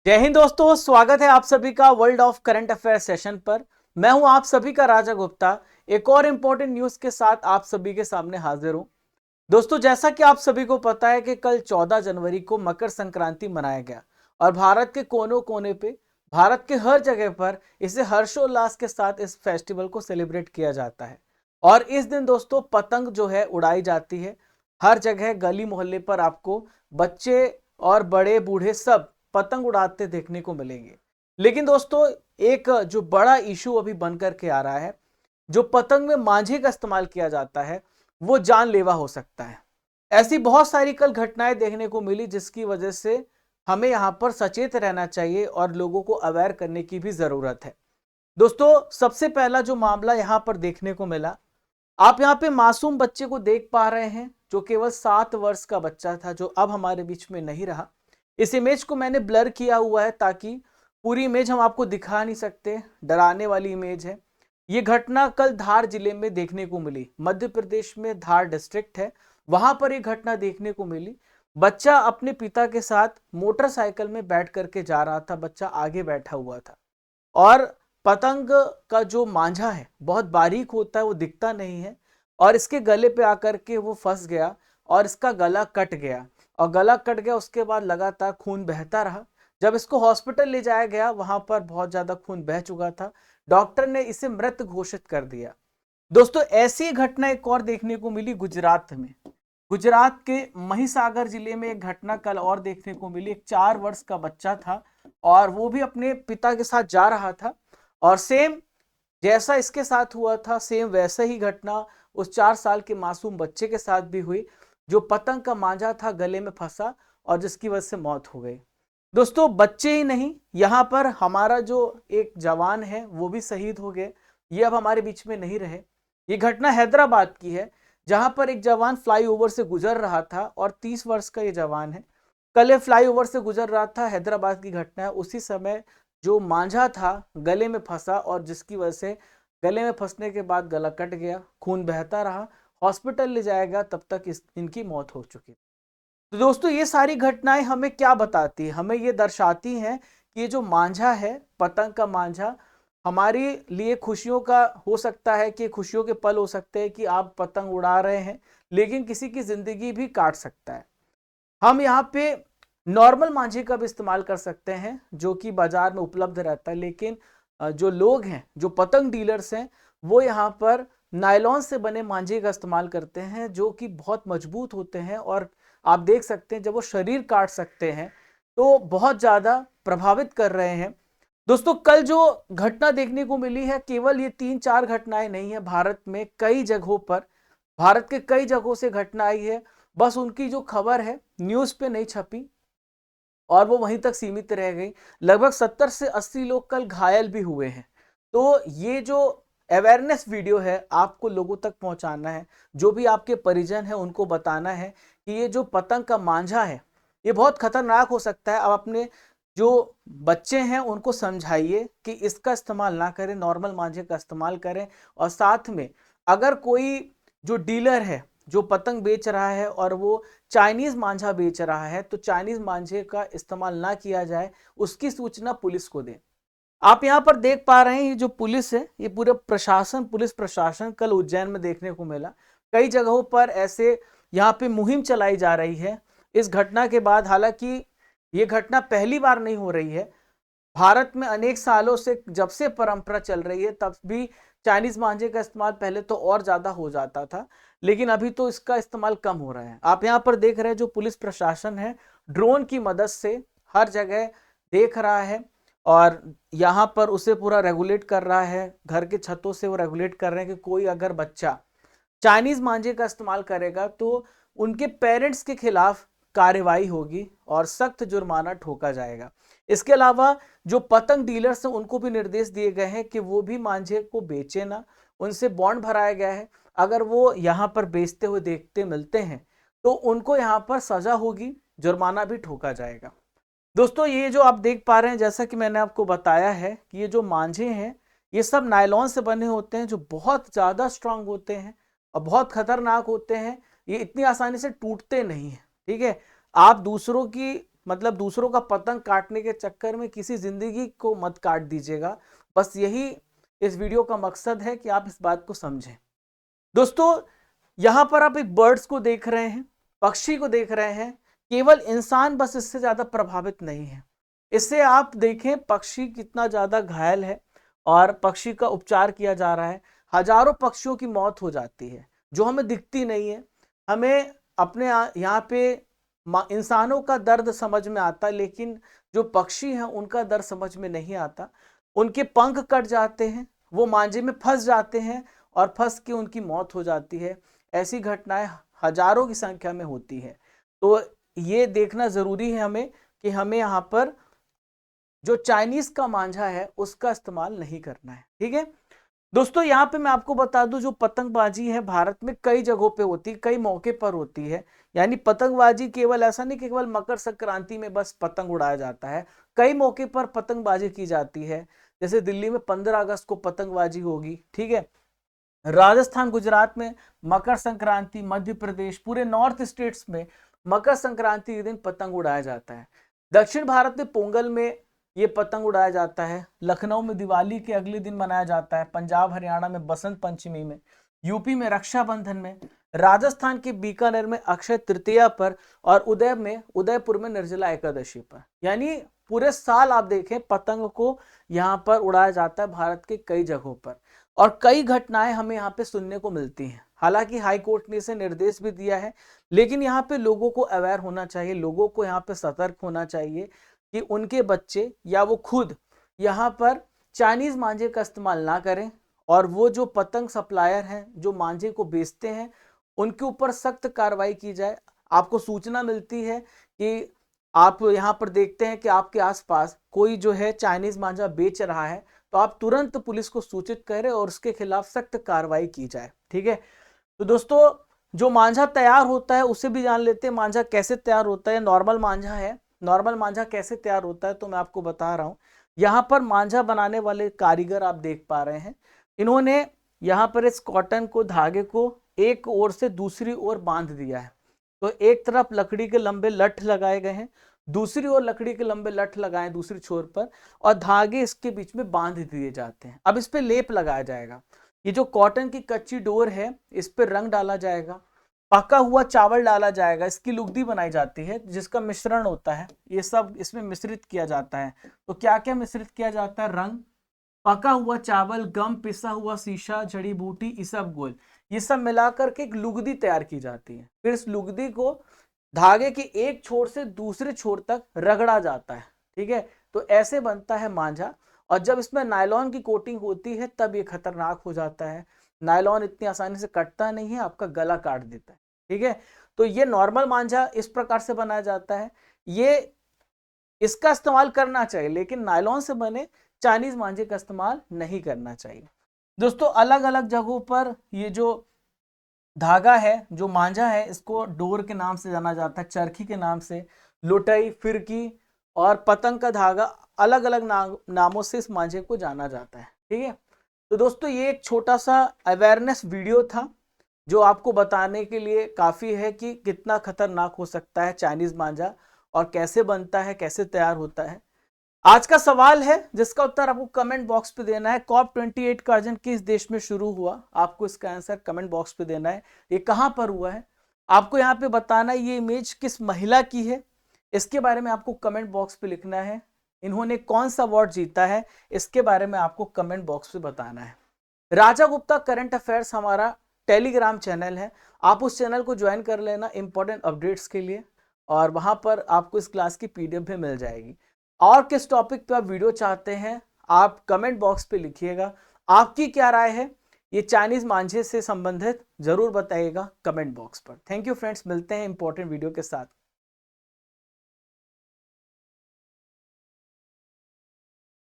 जय हिंद दोस्तों, स्वागत है आप सभी का world of current affair session पर। मैं हूं आप सभी का राजा गुप्ता, एक और इंपॉर्टेंट न्यूज के साथ आप सभी के सामने हाजिर हूं। दोस्तों, जैसा कि आप सभी को पता है कि कल 14 जनवरी को मकर संक्रांति मनाया गया और भारत के कोनों कोने पे, भारत के हर जगह पर इसे हर्षोल्लास के साथ इस फेस्टिवल को सेलिब्रेट किया जाता है। और इस दिन दोस्तों पतंग जो है उड़ाई जाती है। हर जगह गली मोहल्ले पर आपको बच्चे और बड़े बूढ़े सब पतंग उड़ाते देखने को मिलेंगे। लेकिन दोस्तों, एक जो बड़ा इशू अभी बन करके आ रहा है, जो पतंग में मांझे का इस्तेमाल किया जाता है वो जानलेवा हो सकता है। ऐसी बहुत सारी कल घटनाएं देखने को मिली जिसकी वजह से हमें यहां पर सचेत रहना चाहिए और लोगों को अवेयर करने की भी जरूरत है। दोस्तों, सबसे पहला जो मामला यहां पर देखने को मिला, आप यहां पे मासूम बच्चे को देख पा रहे हैं जो केवल 7 वर्ष का बच्चा था, जो अब हमारे बीच में नहीं रहा। इस इमेज को मैंने ब्लर किया हुआ है ताकि पूरी इमेज हम आपको दिखा नहीं सकते, डराने वाली इमेज है। ये घटना कल धार जिले में देखने को मिली। मध्य प्रदेश में धार डिस्ट्रिक्ट है, वहां पर यह घटना देखने को मिली। बच्चा अपने पिता के साथ मोटरसाइकिल में बैठ करके जा रहा था, बच्चा आगे बैठा हुआ था और पतंग का जो मांझा है बहुत बारीक होता है, वो दिखता नहीं है और इसके गले पे आकर के वो फंस गया और इसका गला कट गया। और गला कट गया, उसके बाद लगातार खून बहता रहा। जब इसको हॉस्पिटल ले जाया गया, वहां पर बहुत ज्यादा खून बह चुका था। डॉक्टर ने इसे मृत घोषित कर दिया। दोस्तों, ऐसी घटना एक और देखने को मिली गुजरात में। गुजरात के महिसागर जिले में एक घटना कल और देखने को मिली। एक 4 वर्ष का बच्चा था और वो भी अपने पिता के साथ जा रहा था और सेम जैसा इसके साथ हुआ था, सेम वैसा ही घटना उस 4 साल के मासूम बच्चे के साथ भी हुई, जो पतंग का मांझा था गले में फंसा और जिसकी वजह से मौत हो गई। दोस्तों, बच्चे ही नहीं, यहाँ पर हमारा जो एक जवान है वो भी शहीद हो गए। ये अब हमारे बीच में नहीं रहे। ये घटना हैदराबाद की है, जहां पर एक जवान फ्लाईओवर से गुजर रहा था और 30 वर्ष का ये जवान है। कल ये फ्लाईओवर से गुजर रहा था, हैदराबाद की घटना है। उसी समय जो मांझा था गले में फंसा और जिसकी वजह से गले में फंसने के बाद गला कट गया, खून बहता रहा। हॉस्पिटल ले जाया गया, तब तक इनकी मौत हो चुकी। तो दोस्तों, ये सारी घटनाएं हमें क्या बताती है? हमें ये दर्शाती हैं कि ये जो मांझा है, पतंग का मांझा, हमारे लिए खुशियों का हो सकता है कि खुशियों के पल हो सकते हैं कि आप पतंग उड़ा रहे हैं, लेकिन किसी की जिंदगी भी काट सकता है। हम यहाँ पे नॉर्मल मांझे का भी इस्तेमाल कर सकते हैं जो कि बाजार में उपलब्ध रहता है, लेकिन जो लोग हैं, जो पतंग डीलर्स हैं, वो यहाँ पर नायलॉन से बने मांझे का इस्तेमाल करते हैं जो कि बहुत मजबूत होते हैं और आप देख सकते हैं जब वो शरीर काट सकते हैं तो बहुत ज्यादा प्रभावित कर रहे हैं। दोस्तों, कल जो घटना देखने को मिली है, केवल ये 3-4 घटनाएं नहीं है, भारत में कई जगहों पर, भारत के कई जगहों से घटना आई है। बस उनकी जो खबर है न्यूज पे नहीं छपी और वो वहीं तक सीमित रह गई। लगभग 70 से 80 लोग कल घायल भी हुए हैं। तो ये जो अवेयरनेस वीडियो है आपको लोगों तक पहुंचाना है, जो भी आपके परिजन है उनको बताना है कि ये जो पतंग का मांझा है ये बहुत खतरनाक हो सकता है। अब अपने जो बच्चे हैं उनको समझाइए कि इसका इस्तेमाल ना करें, नॉर्मल मांझे का इस्तेमाल करें। और साथ में अगर कोई जो डीलर है जो पतंग बेच रहा है और वो चाइनीज मांझा बेच रहा है, तो चाइनीज मांझे का इस्तेमाल ना किया जाए, उसकी सूचना पुलिस को दें। आप यहां पर देख पा रहे हैं ये जो पुलिस है, ये पूरे प्रशासन, पुलिस प्रशासन कल उज्जैन में देखने को मिला। कई जगहों पर ऐसे यहाँ पे मुहिम चलाई जा रही है इस घटना के बाद। हालांकि ये घटना पहली बार नहीं हो रही है, भारत में अनेक सालों से जब से परंपरा चल रही है तब भी चाइनीज मांझे का इस्तेमाल पहले तो और ज्यादा हो जाता था, लेकिन अभी तो इसका इस्तेमाल कम हो रहा है। आप यहाँ पर देख रहे हैं जो पुलिस प्रशासन है ड्रोन की मदद से हर जगह देख रहा है और यहाँ पर उसे पूरा रेगुलेट कर रहा है। घर के छतों से वो रेगुलेट कर रहे हैं कि कोई अगर बच्चा चाइनीज मांझे का इस्तेमाल करेगा तो उनके पेरेंट्स के खिलाफ कार्रवाई होगी और सख्त जुर्माना ठोका जाएगा। इसके अलावा जो पतंग डीलर्स हैं उनको भी निर्देश दिए गए हैं कि वो भी मांझे को बेचे ना, उनसे बॉन्ड भराया गया है। अगर वो यहाँ पर बेचते हुए देखते मिलते हैं तो उनको यहाँ पर सजा होगी, जुर्माना भी ठोका जाएगा। दोस्तों, ये जो आप देख पा रहे हैं, जैसा कि मैंने आपको बताया है कि ये जो मांझे हैं ये सब नायलॉन से बने होते हैं जो बहुत ज्यादा स्ट्रांग होते हैं और बहुत खतरनाक होते हैं। ये इतनी आसानी से टूटते नहीं है, ठीक है। आप दूसरों की मतलब दूसरों का पतंग काटने के चक्कर में किसी जिंदगी को मत काट दीजिएगा। बस यही इस वीडियो का मकसद है कि आप इस बात को समझें। दोस्तों, यहां पर आप एक बर्ड्स को देख रहे हैं, पक्षी को देख रहे हैं, केवल इंसान बस इससे ज्यादा प्रभावित नहीं है। इससे आप देखें पक्षी कितना ज्यादा घायल है और पक्षी का उपचार किया जा रहा है। हजारों पक्षियों की मौत हो जाती है जो हमें दिखती नहीं है। हमें अपने यहाँ पे इंसानों का दर्द समझ में आता है, लेकिन जो पक्षी हैं उनका दर्द समझ में नहीं आता। उनके पंख कट जाते हैं, वो मांझे में फंस जाते हैं और फंस के उनकी मौत हो जाती है। ऐसी घटनाएं हजारों की संख्या में होती है। तो ये देखना जरूरी है हमें कि हमें यहाँ पर जो चाइनीज का मांझा है उसका इस्तेमाल नहीं करना है। ठीक है दोस्तों, यहाँ पे मैं आपको बता दूं, जो पतंगबाजी है भारत में कई जगहों पे होती है, कई मौके पर होती है। यानी पतंगबाजी केवल ऐसा नहीं कि केवल मकर संक्रांति में बस पतंग उड़ाया जाता है, कई मौके पर पतंगबाजी की जाती है। जैसे दिल्ली में 15 अगस्त को पतंगबाजी होगी। ठीक है, राजस्थान, गुजरात में मकर संक्रांति, मध्य प्रदेश, पूरे नॉर्थ स्टेट्स में मकर संक्रांति के दिन पतंग उड़ाया जाता है। दक्षिण भारत में पोंगल में ये पतंग उड़ाया जाता है। लखनऊ में दिवाली के अगले दिन मनाया जाता है। पंजाब हरियाणा में बसंत पंचमी में, यूपी में रक्षाबंधन में, राजस्थान के बीकानेर में अक्षय तृतीया पर और उदयपुर में निर्जला एकादशी पर। यानी पूरे साल आप देखें पतंग को यहाँ पर उड़ाया जाता है भारत के कई जगहों पर, और कई घटनाएं हमें यहाँ पे सुनने को मिलती हैं। हालांकि हाई कोर्ट ने इसे निर्देश भी दिया है, लेकिन यहाँ पे लोगों को अवेयर होना चाहिए, लोगों को यहाँ पे सतर्क होना चाहिए कि उनके बच्चे या वो खुद यहाँ पर चाइनीज मांझे का इस्तेमाल ना करें, और वो जो पतंग सप्लायर हैं जो मांझे को बेचते हैं उनके ऊपर सख्त कार्रवाई की जाए। आपको सूचना मिलती है कि आप यहाँ पर देखते हैं कि आपके आसपास कोई जो है चाइनीज मांझा बेच रहा है, तो आप तुरंत पुलिस को सूचित करें और उसके खिलाफ सख्त कार्रवाई की जाए। ठीक है, तो दोस्तों जो मांझा तैयार होता है उसे भी जान लेते हैं। मांझा कैसे तैयार होता है, नॉर्मल मांझा है। नॉर्मल मांझा कैसे तैयार होता है तो मैं आपको बता रहा हूं। यहाँ पर मांझा बनाने वाले कारीगर आप देख पा रहे हैं, इन्होंने यहाँ पर इस कॉटन को, धागे को एक ओर से दूसरी ओर बांध दिया है। तो एक तरफ लकड़ी के लंबे लठ लगाए गए हैं, दूसरी ओर लकड़ी के लंबे लठ लगाए दूसरी छोर पर, और धागे इसके बीच में बांध दिए जाते हैं। अब इस पे लेप लगाया जाएगा। ये जो कॉटन की कच्ची डोर है इस पे रंग डाला जाएगा, पका हुआ चावल डाला जाएगा, इसकी लुगदी बनाई जाती है जिसका मिश्रण होता है, ये सब इसमें मिश्रित किया जाता है। तो क्या क्या मिश्रित किया जाता है? रंग, पका हुआ चावल, गम, पिसा हुआ शीशा, जड़ी बूटी, इसबगोल, ये सब मिलाकर के एक लुगदी तैयार की जाती है। फिर इस लुगदी को धागे के एक छोर से दूसरे छोर तक रगड़ा जाता है। ठीक है, तो ऐसे बनता है मांझा। और जब इसमें नायलॉन की कोटिंग होती है तब ये खतरनाक हो जाता है। नायलॉन इतनी आसानी से कटता नहीं है, आपका गला काट देता है। ठीक है, तो ये नॉर्मल मांझा इस प्रकार से बनाया जाता है। ये इसका इस्तेमाल करना चाहिए, लेकिन नायलॉन से बने चाइनीज मांझे का इस्तेमाल नहीं करना चाहिए। दोस्तों, अलग अलग जगहों पर ये जो धागा है, जो मांझा है, इसको डोर के नाम से जाना जाता है, चरखी के नाम से, लुटई, फिरकी और पतंग का धागा, अलग अलग नामों से इस मांझे को जाना जाता है। ठीक है, तो दोस्तों ये एक छोटा सा अवेयरनेस वीडियो था जो आपको बताने के लिए काफ़ी है कि कितना खतरनाक हो सकता है चाइनीज मांझा और कैसे बनता है, कैसे तैयार होता है। आज का सवाल है जिसका उत्तर आपको कमेंट बॉक्स पे देना है। COP28 का आयोजन किस देश में शुरू हुआ? आपको इसका आंसर कमेंट बॉक्स पे देना है। ये कहां पर हुआ है आपको यहाँ पे बताना है। ये इमेज किस महिला की है इसके बारे में आपको कमेंट बॉक्स पे लिखना है। इन्होंने कौन सा अवार्ड जीता है इसके बारे में आपको कमेंट बॉक्स पे बताना है। राजा गुप्ता करंट अफेयर्स हमारा टेलीग्राम चैनल है, आप उस चैनल को ज्वाइन कर लेना इंपॉर्टेंट अपडेट्स के लिए, और वहां पर आपको इस क्लास की PDF भी मिल जाएगी। और किस टॉपिक पे आप वीडियो चाहते हैं आप कमेंट बॉक्स पे लिखिएगा। आपकी क्या राय है ये चाइनीज मांझे से संबंधित, जरूर बताइएगा कमेंट बॉक्स पर। थैंक यू फ्रेंड्स, मिलते हैं इंपॉर्टेंट वीडियो के साथ।